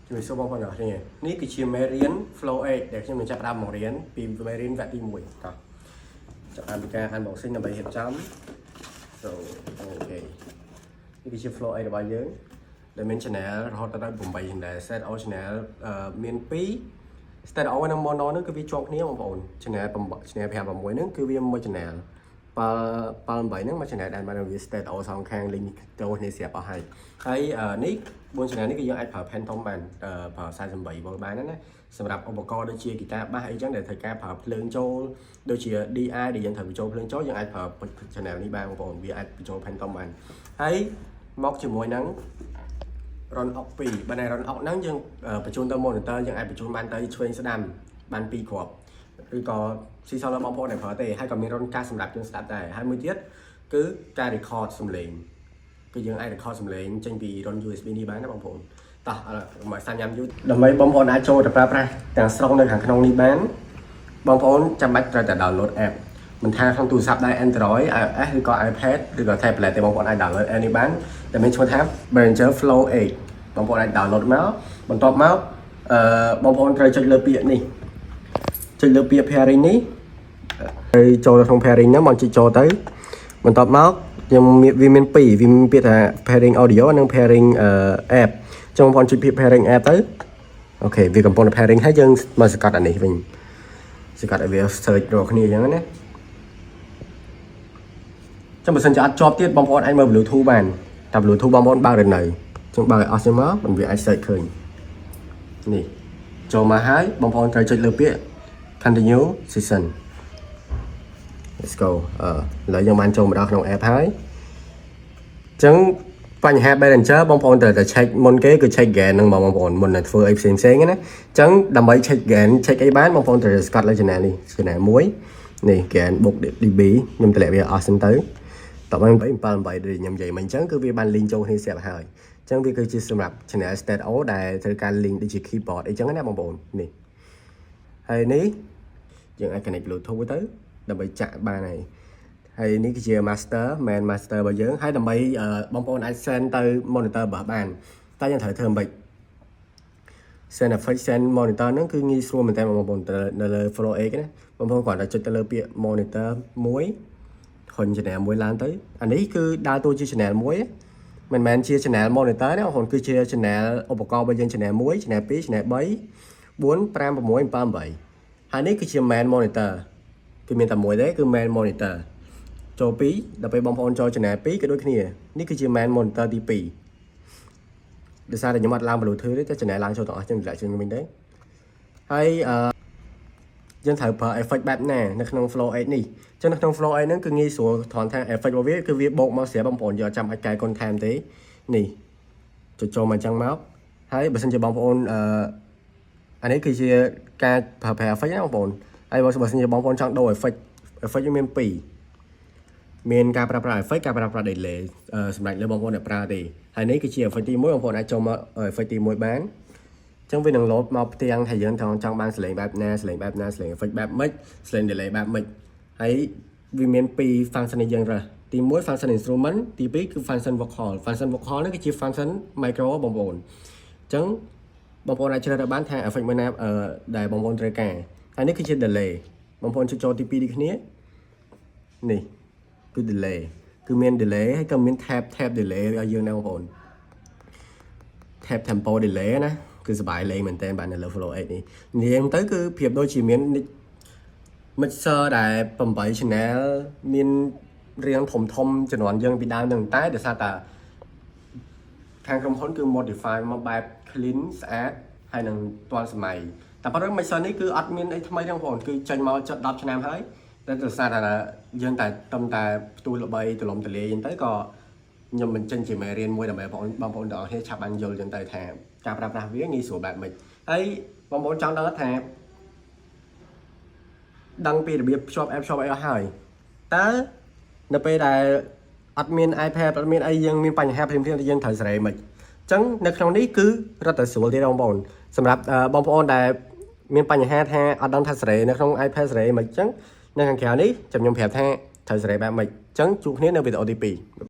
ជំរាបសួរបងប្អូនទាំងអស់គ្នានេះគឺជាមេរៀន flow 8ដែលខ្ញុំនឹងចាប់ផ្ដើមបង្រៀនពីមេរៀនវគ្គទី1តោះចាប់ផ្ដើមពីការ unboxing ដើម្បីរៀបចំ so អូខេនេះគឺជា flow 8របស់យើងដែលមាន channel រហូតដល់8 channel set all channel មាន2 set all និង mono ហ្នឹងគឺវាជាប់គ្នាបងប្អូន channel 5 channel 5 6ហ្នឹងគឺវាមួយ channel 7 8ហ្នឹងមួយ channel ដែលបានវា set all សងខាង link ចូលគ្នាស្រាប់អស់ហើយនេះ4 channel នេះគឺយើងអាចប្រើ Phantom បានប្រើ48 volt បានណាសម្រាប់ឧបករណ៍ដូចជា guitar bass អីចឹងដែលត្រូវការប្រើភ្លើងចូលដូចជា DI ដែលយើងត្រូវបញ្ចូលភ្លើងចូលយើងអាចប្រើ channel នេះបានបងប្អូនវាអាចបញ្ចូល Phantom បានហើយមកជាមួយនឹង run out 2បើណែ run out ហ្នឹងយើងបញ្ជូនទៅ monitor យើងអាចបញ្ជូនបានទៅឆ្វេងស្ដាំបាន2គ្រាប់ឬក៏ស៊ីសល់បងប្អូនដែលប្រើទេហើយក៏មាន run ការសម្រាប់យើងស្ដាប់ដែរហើយមួយទៀតគឺការ record សំឡេងគឺយើងអាច record សំឡេងចេញពី run USB នេះបានណាបងប្អូនតោះមកសាញ់ញ៉ាំយូរដើម្បីបងប្អូនអាចចូលទៅប្រើប្រាស់ទាំងស្រុងនៅខាងក្នុងនេះបានបងប្អូនចាំបាច់ត្រូវតែ download app មិនថាក្នុងទូរស័ព្ទដៃ Android iOS ឬក៏ iPad ឬក៏ tablet ទេបងប្អូនអាច download app នេះបានដែលមានឈ្មោះថា Behringer Flow 8បងប្អូនអាច download មកបន្ទាប់មកបងប្អូនត្រូវចុចលើពាក្យនេះចុចលើពាក្យ pairing នេះហើយចូលទៅក្នុង pairing ហ្នឹងមកចុចចូលទៅបន្ទាប់មកខ្ញុំវាមាន2វាមានពាក្យថា pairing audio និង pairing app ចង់បងប្អូនចុចពាក្យ pairing app ទៅអូខេវាកំពុងតែ pairing ហើយយើងមកសង្កត់អានេះវិញសង្កត់ឲ្យវា search រកគ្នាអញ្ចឹងណាចាំបើសិនជាអត់ជាប់ទៀតបងប្អូនអាចមើល Bluetooth បានតែ Bluetooth បងប្អូនបើកទៅនៅចឹងបើកឲ្យអស់ចឹងមកមិនវាអាច search ឃើញនេះចូលមកហើយបងប្អូនត្រូវចុចលើពាក្យ continue session let's go ឥឡូវយើងបានចូលមកដល់ក្នុង app ហើយចឹងបញ្ហា Behringer បងប្អូនត្រូវតែ check មុនគេគឺ check gain ហ្នឹងបងប្អូនមុននឹងធ្វើអីផ្សេងណាចឹងដើម្បី check gain check អីបានបងប្អូនត្រូវស្កាត់លើ channel នេះ channel 1នេះ gain បុក dB ខ្ញុំតម្លាក់វាអស់សិនទៅតបឲ្យ78ដូចខ្ញុំនិយាយមិញចឹងគឺវាបាន link ចូលគ្នាស្រាប់ហើយចឹងវាគឺជាសម្រាប់ channel stereo ដែលត្រូវការ link ដូចជា keyboard អីចឹងណាបងប្អូននេះហើយនេះយើងអាច connect Bluetooth ទៅដើម្បីចាក់បានហើយនេះគឺជា master main master របស់យើងហើយដើម្បីបងប្អូនអាច send ទៅ monitor របស់បានតែយើងត្រូវធ្វើមិន send effect send monitor ហ្នឹងគឺងាយស្រួលមែនតើបងប្អូននៅលើ Flow 8ណាបងប្អូនគ្រាន់តែចុចទៅលើពាក្យ monitor 1 ខុញ channel 1ឡើងទៅអានេះគឺដើរតួជា channel 1មិនមែនជា channel monitor ទេបងប្អូនគឺជា channel ឧបករណ៍របស់យើង channel 1 channel 2 channel 3 4 5 6 7 8ហើយនេះគឺជា main monitor គឺមានតែមួយទេគឺ main monitor ចូល2ដល់ពេលបងប្អូនចូល channel 2ក៏ដូចគ្នានេះគឺជា main monitor ទី2ដោយសារតែខ្ញុំអត់ឡើង Bluetooth ទេតែ channel ឡើងចូលទាំងអស់ចឹងតម្លាក់ជើងវិញទៅហើយយើងត្រូវប្រើ effect បែបណានៅក្នុង Flow 8នេះចឹងនៅក្នុង Flow 8ហ្នឹងគឺងាយស្រួលត្រង់ថា effect របស់វាគឺវាបូកមកស្រាប់បងប្អូនយកចាំបាច់កែកុនថែមទេនេះចូលមកចឹងមកហើយបើសិនជាបងប្អូនអានេះគឺជាការប្រើប្រាស់ effect ណាបងប្អូនហើយបើសិនជាបងប្អូនចង់ដូរ effect វាមាន2មានការប្រើប្រាស់ effect ការប្រើប្រាស់ delay សម្រាប់លើបងប្អូនដែលប្រើទេហើយនេះគឺជា effect ទី1បងប្អូនអាចចូលមក effect ទី1បានអញ្ចឹងវានឹង load មកផ្ទាំងថាយើងចង់បានសលេងបែបណាសលេងបែបណាសលេង effect បែបម៉េចសលេង delay បែបម៉េចហើយវាមាន2 function នេះយើងរើសទី1 function instrument ទី2គឺ function vocal នេះគឺជា function micro បងប្អូនអញ្ចឹងបងប្អូនអាចជ្រើសរើសបានថា effect មួយណាដែលបងប្អូនត្រូវការហើយនេះគឺជា delay បងប្អូនចូលទី2ដូចគ្នានេះគឺ delay គឺមាន delay ហើយក៏មាន tab delay ឲ្យយើងដែរបងប្អូន tab tempo delay ណាគឺសបាយលេងមែនតើបាននៅលើ Flow 8នេះនិយាយទៅគឺប្រៀបដូចជាមាន mixer ដែល8 channel មានរាងធំជំនាន់យើងពីដើមនឹងតែដោយសារតែខាងក្រុមហ៊ុនគឺ modify មកបែប clean ស្អាតហើយនឹងទាន់សម័យតែប៉ុន្តែ mixer នេះគឺអត់មានអីថ្មីទេបងប្អូនគឺចេញមកជិត10ឆ្នាំហើយតែដោយសារតែយើងតែផ្ទុះល្បីទលំទលាយអញ្ចឹងទៅក៏ខ្ញុំបញ្ចេញជាមេរៀនមួយដើម្បីបងប្អូនទាំងអស់គ្នាឆាប់បានយល់អញ្ចឹងទៅថាការប្រើប្រាស់វាងាយស្រួលបែបម៉េចហើយបងប្អូនចង់ដឹងថាដឹងពីរបៀបភ្ជាប់ app ភ្ជាប់អីអស់ហើយតើនៅពេលដែលអត់មាន iPad អត់មានអីយើងមានបញ្ហាព្រាមៗយើងត្រូវសេរីមិនអញ្ចឹងនៅក្នុងនេះគឺរត់តែស្រួលទេបងប្អូនសម្រាប់បងប្អូនដែលមានបញ្ហាថាអត់ដឹងថាសេរីនៅក្នុង iPad សេរីមិនអញ្ចឹងនៅខាងក្រៅនេះខ្ញុំប្រាប់ថាត្រូវសេរីបែបម៉េចអញ្ចឹងជួបគ្នានៅវីដេអូទី2